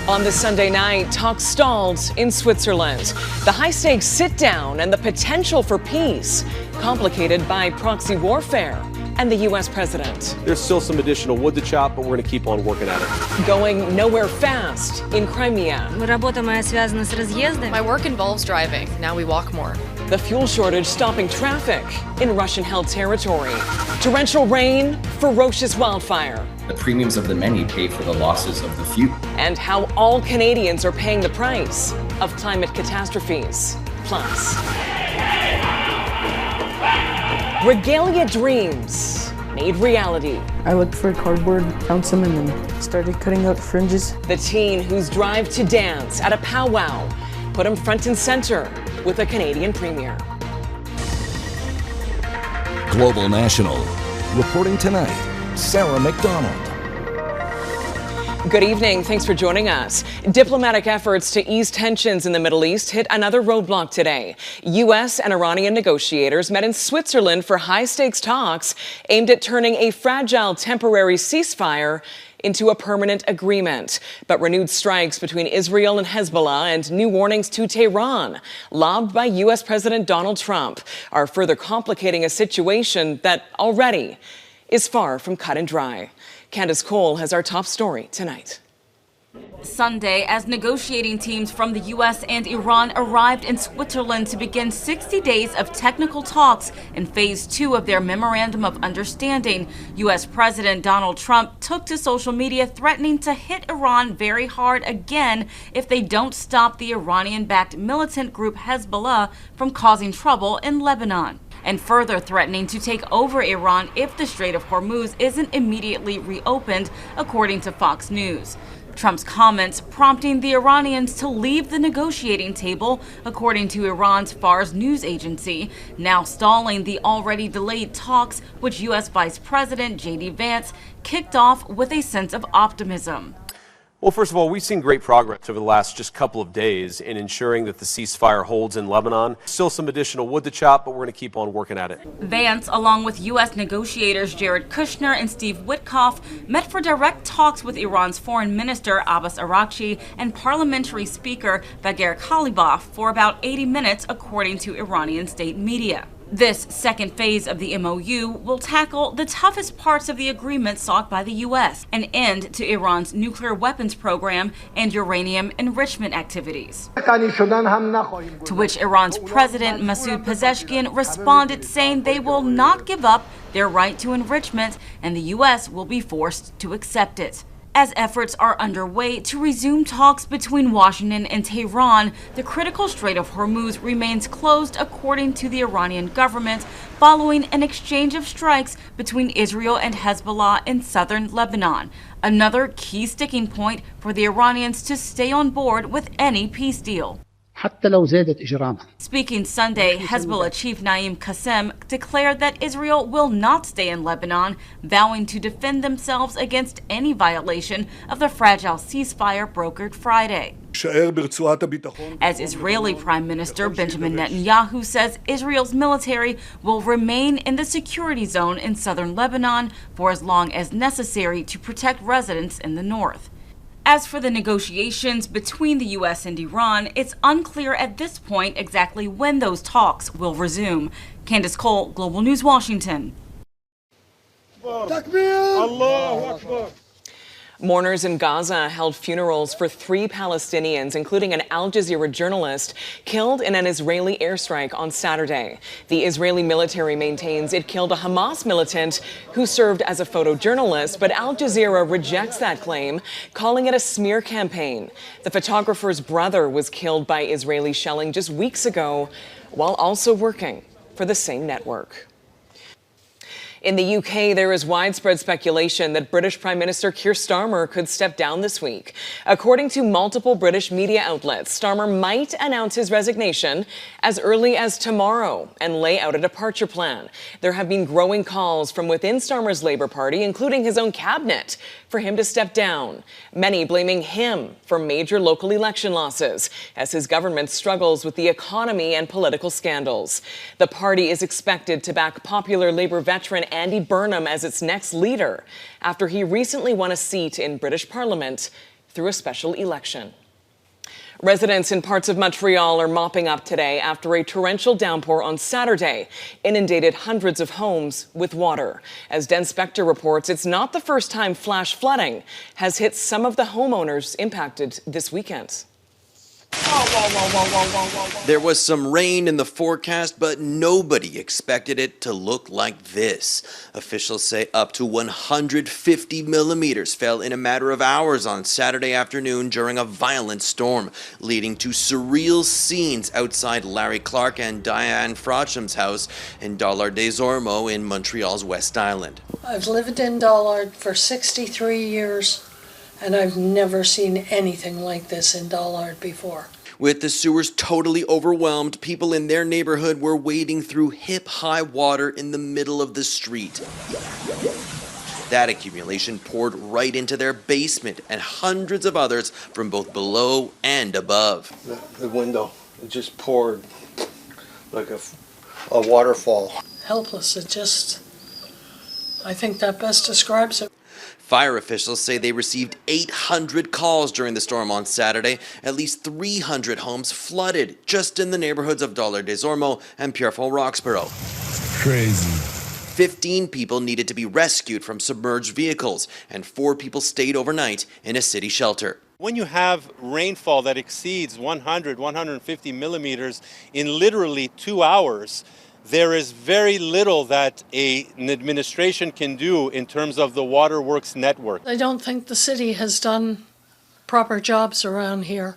On this Sunday night, talks stalled in Switzerland. The high-stakes sit-down and the potential for peace, complicated by proxy warfare and the U.S. president. There's still some additional wood to chop, but we're going to keep on working at it. Going nowhere fast in Crimea. Работа моя связана с разъездами. My work involves driving. Now we walk more. The fuel shortage stopping traffic in Russian-held territory. Torrential rain, ferocious wildfire. The premiums of the many pay for the losses of the few. And how all Canadians are paying the price of climate catastrophes. Plus, regalia dreams made reality. I looked for cardboard, found some, and then started cutting out fringes. The teen whose drive to dance at a powwow put him front and center with a Canadian premier. Global National. Reporting tonight, Sarah McDonald. Good evening. Thanks for joining us. Diplomatic efforts to ease tensions in the Middle East hit another roadblock today. U.S. and Iranian negotiators met in Switzerland for high-stakes talks aimed at turning a fragile temporary ceasefire into a permanent agreement. But renewed strikes between Israel and Hezbollah and new warnings to Tehran, lobbed by U.S. President Donald Trump, are further complicating a situation that already is far from cut and dry. Candice Cole has our top story tonight. Sunday, as negotiating teams from the U.S. and Iran arrived in Switzerland to begin 60 days of technical talks in Phase 2 of their Memorandum of Understanding, U.S. President Donald Trump took to social media threatening to hit Iran very hard again if they don't stop the Iranian-backed militant group Hezbollah from causing trouble in Lebanon, and further threatening to take over Iran if the Strait of Hormuz isn't immediately reopened, according to Fox News. Trump's comments prompting the Iranians to leave the negotiating table, according to Iran's Fars news agency, now stalling the already delayed talks, which U.S. Vice President J.D. Vance kicked off with a sense of optimism. Well, first of all, we've seen great progress over the last just couple of days in ensuring that the ceasefire holds in Lebanon. Still some additional wood to chop, but we're going to keep on working at it. Vance, along with U.S. negotiators Jared Kushner and Steve Witkoff, met for direct talks with Iran's Foreign Minister Abbas Araghchi and Parliamentary Speaker Bagher Khalibaf for about 80 minutes, according to Iranian state media. This second phase of the MOU will tackle the toughest parts of the agreement sought by the U.S., an end to Iran's nuclear weapons program and uranium enrichment activities. To which Iran's President Masoud Pezeshkian responded, saying they will not give up their right to enrichment and the U.S. will be forced to accept it. As efforts are underway to resume talks between Washington and Tehran, the critical Strait of Hormuz remains closed, according to the Iranian government, following an exchange of strikes between Israel and Hezbollah in southern Lebanon, another key sticking point for the Iranians to stay on board with any peace deal. Speaking Sunday, Hezbollah chief Naim Qassem declared that Israel will not stay in Lebanon, vowing to defend themselves against any violation of the fragile ceasefire brokered Friday. As Israeli Prime Minister Benjamin Netanyahu says Israel's military will remain in the security zone in southern Lebanon for as long as necessary to protect residents in the north. As for the negotiations between the U.S. and Iran, it's unclear at this point exactly when those talks will resume. Candice Cole, Global News, Washington. Mourners in Gaza held funerals for 3 Palestinians, including an Al Jazeera journalist, killed in an Israeli airstrike on Saturday. The Israeli military maintains it killed a Hamas militant who served as a photojournalist, but Al Jazeera rejects that claim, calling it a smear campaign. The photographer's brother was killed by Israeli shelling just weeks ago, while also working for the same network. In the UK, there is widespread speculation that British Prime Minister Keir Starmer could step down this week. According to multiple British media outlets, Starmer might announce his resignation as early as tomorrow and lay out a departure plan. There have been growing calls from within Starmer's Labour Party, including his own cabinet, for him to step down, many blaming him for major local election losses as his government struggles with the economy and political scandals. The party is expected to back popular Labour veteran Andy Burnham as its next leader after he recently won a seat in British Parliament through a special election. Residents in parts of Montreal are mopping up today after a torrential downpour on Saturday inundated hundreds of homes with water. As Den Spector reports, it's not the first time flash flooding has hit some of the homeowners impacted this weekend. There was some rain in the forecast, but nobody expected it to look like this. Officials say up to 150 millimeters fell in a matter of hours on Saturday afternoon during a violent storm, leading to surreal scenes outside Larry Clark and Diane Frocham's house in Dollard-des-Ormeaux in Montreal's West Island. I've lived in Dollard for 63 years. And I've never seen anything like this in Dollard before. With the sewers totally overwhelmed, people in their neighborhood were wading through hip-high water in the middle of the street. That accumulation poured right into their basement and hundreds of others from both below and above. The window, it just poured like a waterfall. Helpless, I think that best describes it. Fire officials say they received 800 calls during the storm on Saturday. At least 300 homes flooded just in the neighborhoods of Dollard-des-Ormeaux and Pierrefonds-Roxborough. Crazy. 15 people needed to be rescued from submerged vehicles, and 4 people stayed overnight in a city shelter. When you have rainfall that exceeds 150 millimeters in literally 2 hours, there is very little that an administration can do in terms of the waterworks network. I don't think the city has done proper jobs around here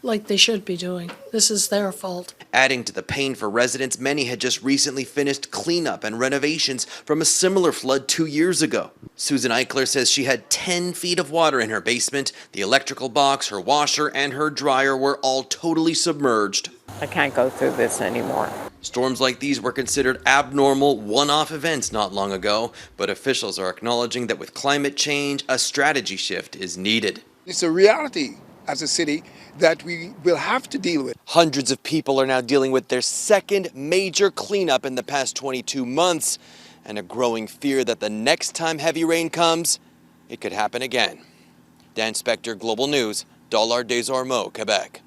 like they should be doing. This is their fault. Adding to the pain for residents, many had just recently finished cleanup and renovations from a similar flood 2 years ago. Susan Eichler says she had 10 feet of water in her basement. The electrical box, her washer, and her dryer were all totally submerged. I can't go through this anymore. Storms like these were considered abnormal, one-off events not long ago, but officials are acknowledging that with climate change, a strategy shift is needed. It's a reality as a city that we will have to deal with. Hundreds of people are now dealing with their second major cleanup in the past 22 months, and a growing fear that the next time heavy rain comes, it could happen again. Dan Spector, Global News, Dollard-des-Ormeaux, Quebec.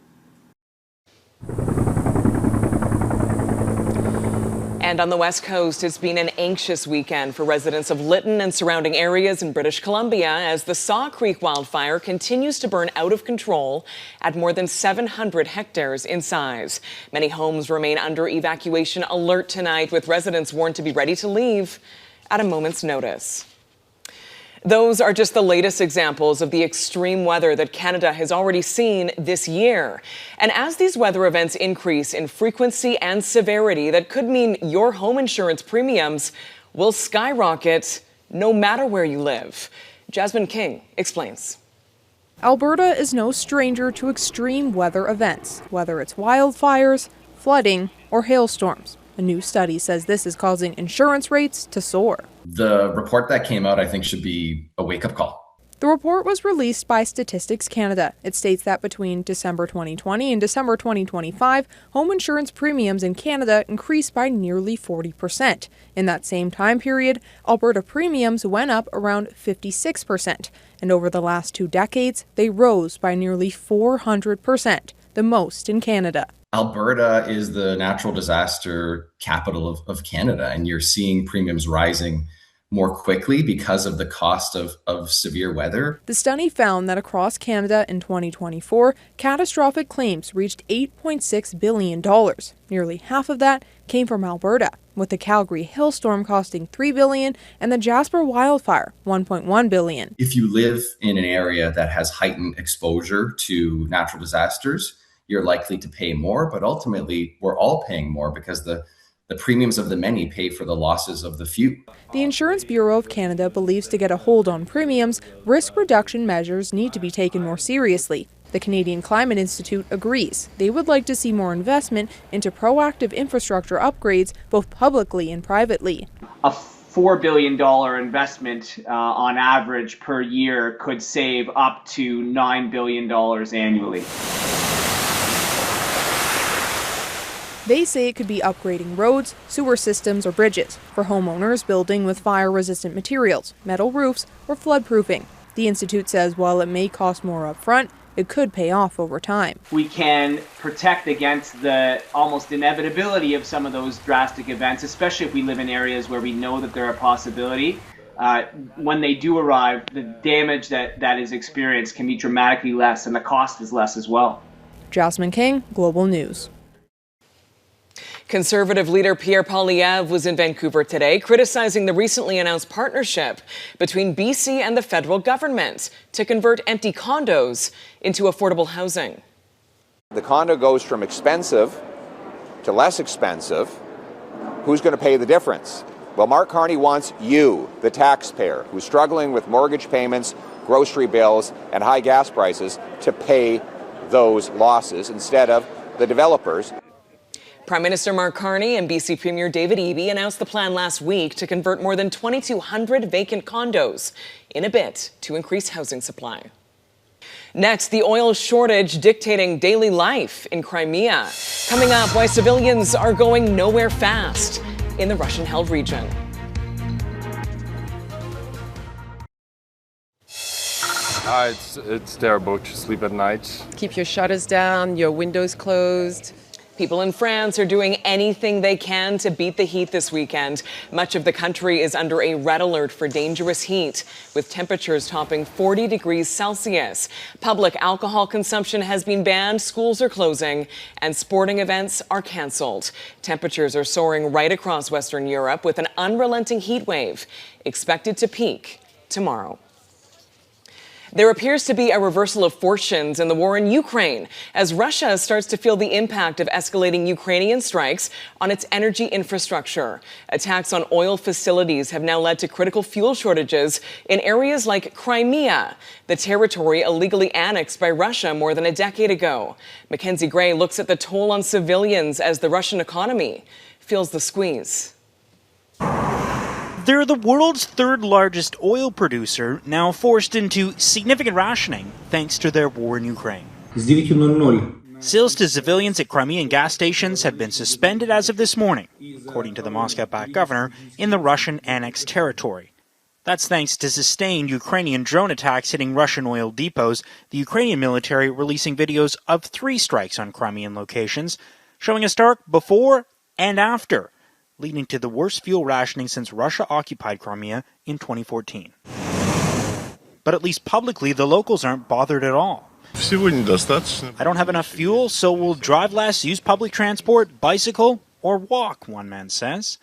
And on the West Coast, it's been an anxious weekend for residents of Lytton and surrounding areas in British Columbia as the Saw Creek wildfire continues to burn out of control at more than 700 hectares in size. Many homes remain under evacuation alert tonight, with residents warned to be ready to leave at a moment's notice. Those are just the latest examples of the extreme weather that Canada has already seen this year. And as these weather events increase in frequency and severity, that could mean your home insurance premiums will skyrocket no matter where you live. Jasmine King explains. Alberta is no stranger to extreme weather events, whether it's wildfires, flooding, or hailstorms. A new study says this is causing insurance rates to soar. The report that came out, I think, should be a wake-up call. The report was released by Statistics Canada. It states that between December 2020 and December 2025, home insurance premiums in Canada increased by nearly 40%. In that same time period, Alberta premiums went up around 56%. And over the last 2 decades, they rose by nearly 400%, the most in Canada. Alberta is the natural disaster capital of Canada, and you're seeing premiums rising more quickly because of the cost of severe weather. The study found that across Canada in 2024, catastrophic claims reached $8.6 billion. Nearly half of that came from Alberta, with the Calgary hailstorm costing $3 billion and the Jasper wildfire $1.1 billion. If you live in an area that has heightened exposure to natural disasters, you're likely to pay more, but ultimately we're all paying more because the premiums of the many pay for the losses of the few. The Insurance Bureau of Canada believes to get a hold on premiums, risk reduction measures need to be taken more seriously. The Canadian Climate Institute agrees. They would like to see more investment into proactive infrastructure upgrades, both publicly and privately. A $4 billion investment on average per year could save up to $9 billion annually. They say it could be upgrading roads, sewer systems, or bridges for homeowners building with fire-resistant materials, metal roofs, or floodproofing. The institute says while it may cost more upfront, it could pay off over time. We can protect against the almost inevitability of some of those drastic events, especially if we live in areas where we know that they're a possibility. When they do arrive, the damage that is experienced can be dramatically less, and the cost is less as well. Jasmine King, Global News. Conservative leader Pierre Poilievre was in Vancouver today, criticizing the recently announced partnership between BC and the federal government to convert empty condos into affordable housing. The condo goes from expensive to less expensive. Who's going to pay the difference? Well, Mark Carney wants you, the taxpayer, who's struggling with mortgage payments, grocery bills, and high gas prices, to pay those losses instead of the developers. Prime Minister Mark Carney and BC Premier David Eby announced the plan last week to convert more than 2,200 vacant condos in a bid to increase housing supply. Next, the oil shortage dictating daily life in Crimea. Coming up, why civilians are going nowhere fast in the Russian-held region. It's terrible to sleep at night. Keep your shutters down, your windows closed. People in France are doing anything they can to beat the heat this weekend. Much of the country is under a red alert for dangerous heat, with temperatures topping 40 degrees Celsius. Public alcohol consumption has been banned, schools are closing, and sporting events are canceled. Temperatures are soaring right across Western Europe, with an unrelenting heat wave expected to peak tomorrow. There appears to be a reversal of fortunes in the war in Ukraine as Russia starts to feel the impact of escalating Ukrainian strikes on its energy infrastructure. Attacks on oil facilities have now led to critical fuel shortages in areas like Crimea, the territory illegally annexed by Russia more than a decade ago. Mackenzie Gray looks at the toll on civilians as the Russian economy feels the squeeze. They're the world's third largest oil producer, now forced into significant rationing thanks to their war in Ukraine. Sales to civilians at Crimean gas stations have been suspended as of this morning, according to the Moscow-backed governor, in the Russian-annexed territory. That's thanks to sustained Ukrainian drone attacks hitting Russian oil depots, the Ukrainian military releasing videos of 3 strikes on Crimean locations, showing a stark before and after, leading to the worst fuel rationing since Russia occupied Crimea in 2014. But at least publicly, the locals aren't bothered at all. I don't have enough fuel, so we'll drive less, use public transport, bicycle, or walk, one man says.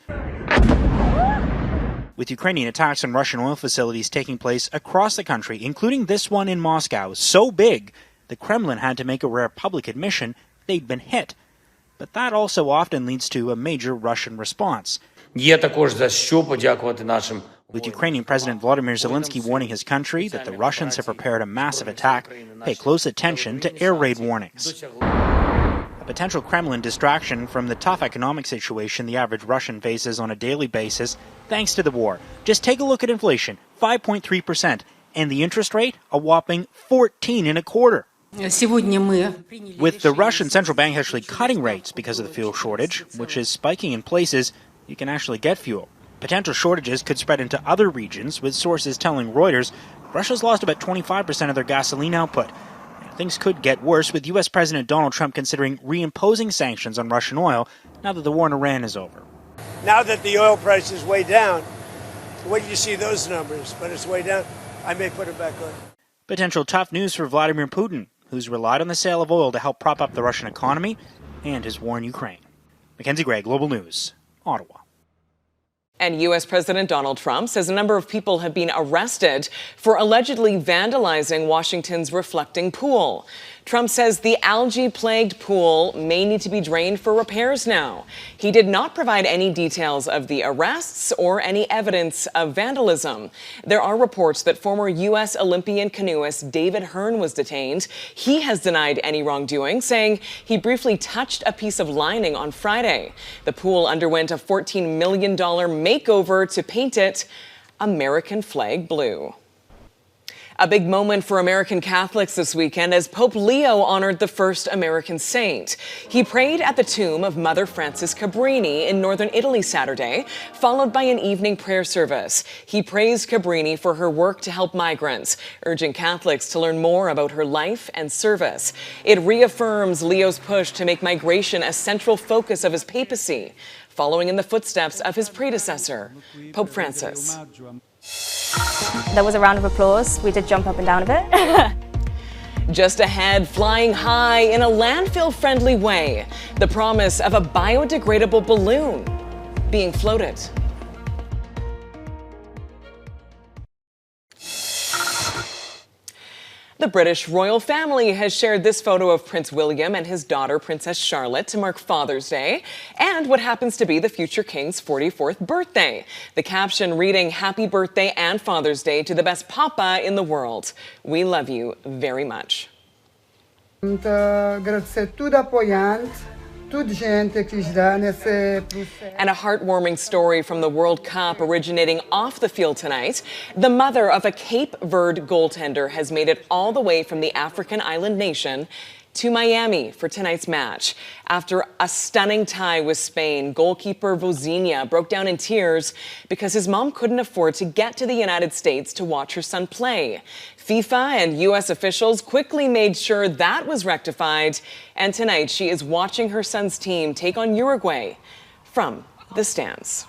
With Ukrainian attacks on Russian oil facilities taking place across the country, including this one in Moscow, so big, the Kremlin had to make a rare public admission they'd been hit. But that also often leads to a major Russian response. With Ukrainian President Volodymyr Zelensky warning his country that the Russians have prepared a massive attack, pay close attention to air raid warnings. A potential Kremlin distraction from the tough economic situation the average Russian faces on a daily basis thanks to the war. Just take a look at inflation, 5.3%, and the interest rate, a whopping 14.25%. With the Russian central bank actually cutting rates because of the fuel shortage, which is spiking in places you can actually get fuel. Potential shortages could spread into other regions, with sources telling Reuters Russia's lost about 25% of their gasoline output. Things could get worse, with U.S. President Donald Trump considering reimposing sanctions on Russian oil now that the war in Iran is over. Now that the oil price is way down, wait till you see those numbers, but it's way down, I may put it back on. Potential tough news for Vladimir Putin, who's relied on the sale of oil to help prop up the Russian economy and his war in Ukraine. Mackenzie Gray, Global News, Ottawa. And U.S. President Donald Trump says a number of people have been arrested for allegedly vandalizing Washington's reflecting pool. Trump says the algae-plagued pool may need to be drained for repairs now. He did not provide any details of the arrests or any evidence of vandalism. There are reports that former U.S. Olympian canoeist David Hearn was detained. He has denied any wrongdoing, saying he briefly touched a piece of lining on Friday. The pool underwent a $14 million makeover to paint it American flag blue. A big moment for American Catholics this weekend as Pope Leo honored the first American saint. He prayed at the tomb of Mother Frances Cabrini in northern Italy Saturday, followed by an evening prayer service. He praised Cabrini for her work to help migrants, urging Catholics to learn more about her life and service. It reaffirms Leo's push to make migration a central focus of his papacy, following in the footsteps of his predecessor, Pope Francis. There was a round of applause. We did jump up and down a bit. Just ahead, flying high in a landfill-friendly way, the promise of a biodegradable balloon being floated. The British royal family has shared this photo of Prince William and his daughter, Princess Charlotte, to mark Father's Day and what happens to be the future king's 44th birthday. The caption reading, "Happy birthday and Father's Day to the best papa in the world. We love you very much." And a heartwarming story from the World Cup originating off the field tonight. The mother of a Cape Verde goaltender has made it all the way from the African island nation to Miami for tonight's match. After a stunning tie with Spain, goalkeeper Vozinha broke down in tears because his mom couldn't afford to get to the United States to watch her son play. FIFA and U.S. officials quickly made sure that was rectified, and tonight she is watching her son's team take on Uruguay from the stands.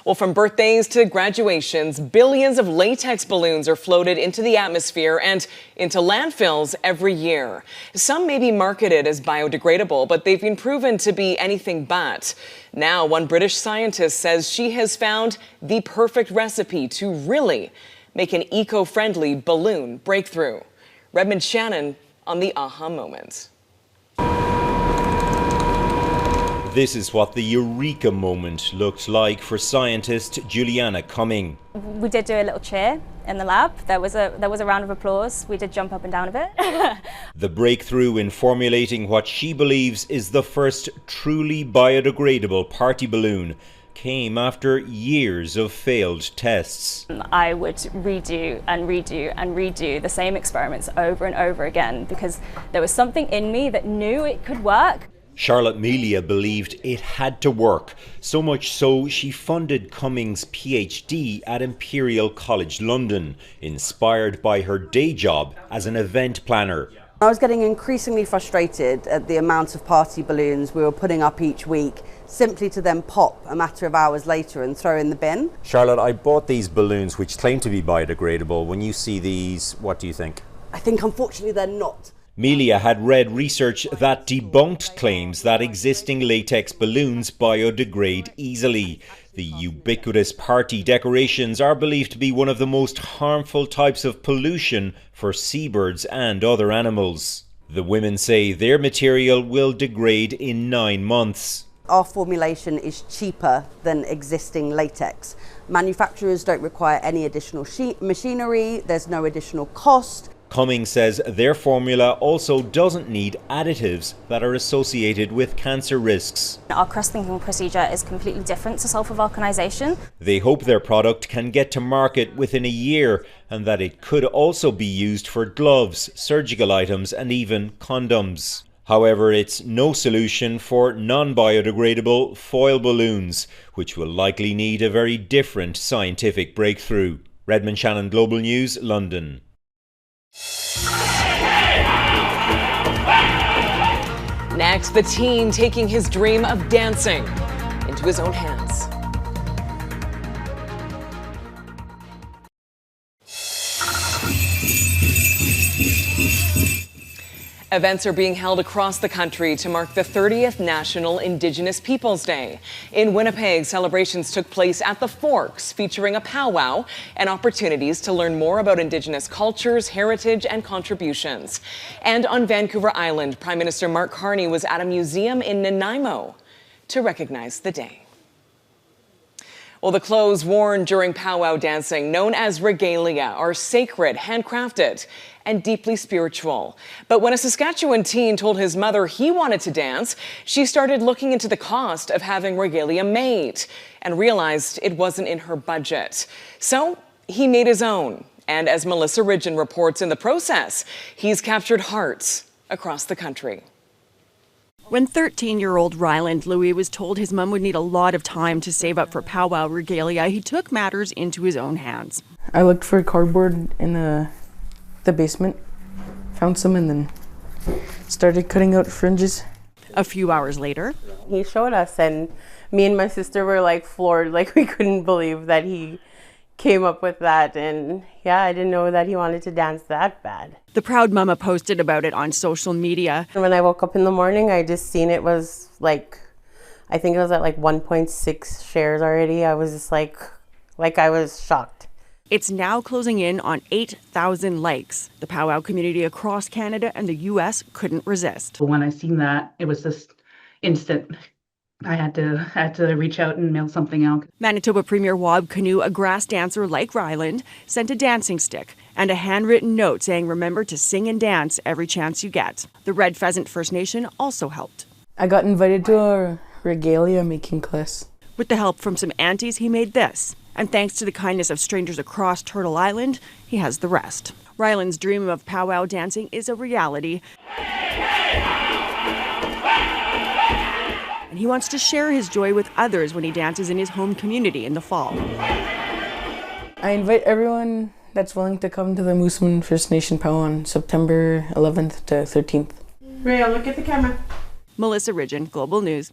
Well, from birthdays to graduations, billions of latex balloons are floated into the atmosphere and into landfills every year. Some may be marketed as biodegradable, but they've been proven to be anything but. Now, one British scientist says she has found the perfect recipe to really make an eco-friendly balloon breakthrough. Redmond Shannon on the aha moment. This is what the eureka moment looked like for scientist Juliana Cumming. We did do a little cheer in the lab. There was a round of applause. We did jump up and down a bit. The breakthrough in formulating what she believes is the first truly biodegradable party balloon came after years of failed tests. I would redo and redo and redo the same experiments over and over again because there was something in me that knew it could work. Charlotte Melia believed it had to work, so much so she funded Cumming's PhD at Imperial College London, inspired by her day job as an event planner. I was getting increasingly frustrated at the amount of party balloons we were putting up each week, simply to then pop a matter of hours later and throw in the bin. Charlotte, I bought these balloons which claim to be biodegradable. When you see these, what do you think? I think unfortunately they're not. Melia had read research that debunked claims that existing latex balloons biodegrade easily. The ubiquitous party decorations are believed to be one of the most harmful types of pollution for seabirds and other animals. The women say their material will degrade in 9 months. Our formulation is cheaper than existing latex. Manufacturers don't require any additional machinery, there's no additional cost. Cumming says their formula also doesn't need additives that are associated with cancer risks. Our cross-linking procedure is completely different to sulfur-vulcanization. They hope their product can get to market within a year and that it could also be used for gloves, surgical items and even condoms. However, it's no solution for non-biodegradable foil balloons, which will likely need a very different scientific breakthrough. Redmond Shannon, Global News, London. Next, the teen taking his dream of dancing into his own hands. Events are being held across the country to mark the 30th National Indigenous Peoples Day. In Winnipeg, celebrations took place at the Forks, featuring a powwow and opportunities to learn more about Indigenous cultures, heritage, and contributions. And on Vancouver Island, Prime Minister Mark Carney was at a museum in Nanaimo to recognize the day. Well, the clothes worn during powwow dancing, known as regalia, are sacred, handcrafted, and deeply spiritual. But when a Saskatchewan teen told his mother he wanted to dance, she started looking into the cost of having regalia made and realized it wasn't in her budget. So he made his own. And as Melissa Ridgen reports, in the process, he's captured hearts across the country. When 13-year-old Ryland Louis was told his mom would need a lot of time to save up for powwow regalia, he took matters into his own hands. I looked for cardboard in the basement, found some, and then started cutting out fringes. A few hours later, he showed us, and me and my sister were like floored, like we couldn't believe that he came up with that. And yeah, I didn't know that he wanted to dance that bad. The proud mama posted about it on social media. When I woke up in the morning, I just seen it was like, I think it was at like 1.6 shares already. I was just like I was shocked. It's now closing in on 8,000 likes. The powwow community across Canada and the U.S. couldn't resist. When I seen that, it was just instant. I had to reach out and mail something out. Manitoba Premier Wab Canoe, a grass dancer like Ryland, sent a dancing stick and a handwritten note saying remember to sing and dance every chance you get. The Red Pheasant First Nation also helped. I got invited to a regalia making class. With the help from some aunties, he made this. And thanks to the kindness of strangers across Turtle Island, he has the rest. Ryland's dream of powwow dancing is a reality. And he wants to share his joy with others when he dances in his home community in the fall. I invite everyone that's willing to come to the Moosomin First Nation powwow on September 11th to 13th. Rhea, look at the camera. Melissa Ridgen, Global News.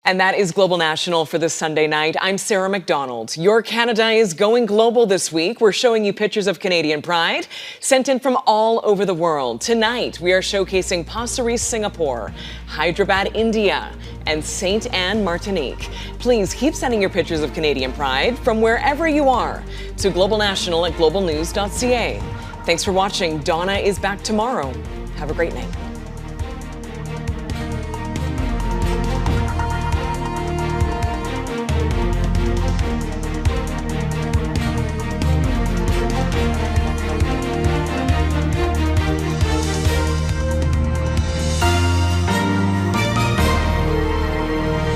And that is Global National for this Sunday night. I'm Sarah McDonald. Your Canada is going global this week. We're showing you pictures of Canadian pride sent in from all over the world. Tonight, we are showcasing Pasir-Ris, Singapore, Hyderabad, India, and St. Anne, Martinique. Please keep sending your pictures of Canadian pride from wherever you are to globalnational@globalnews.ca. Thanks for watching. Donna is back tomorrow. Have a great night.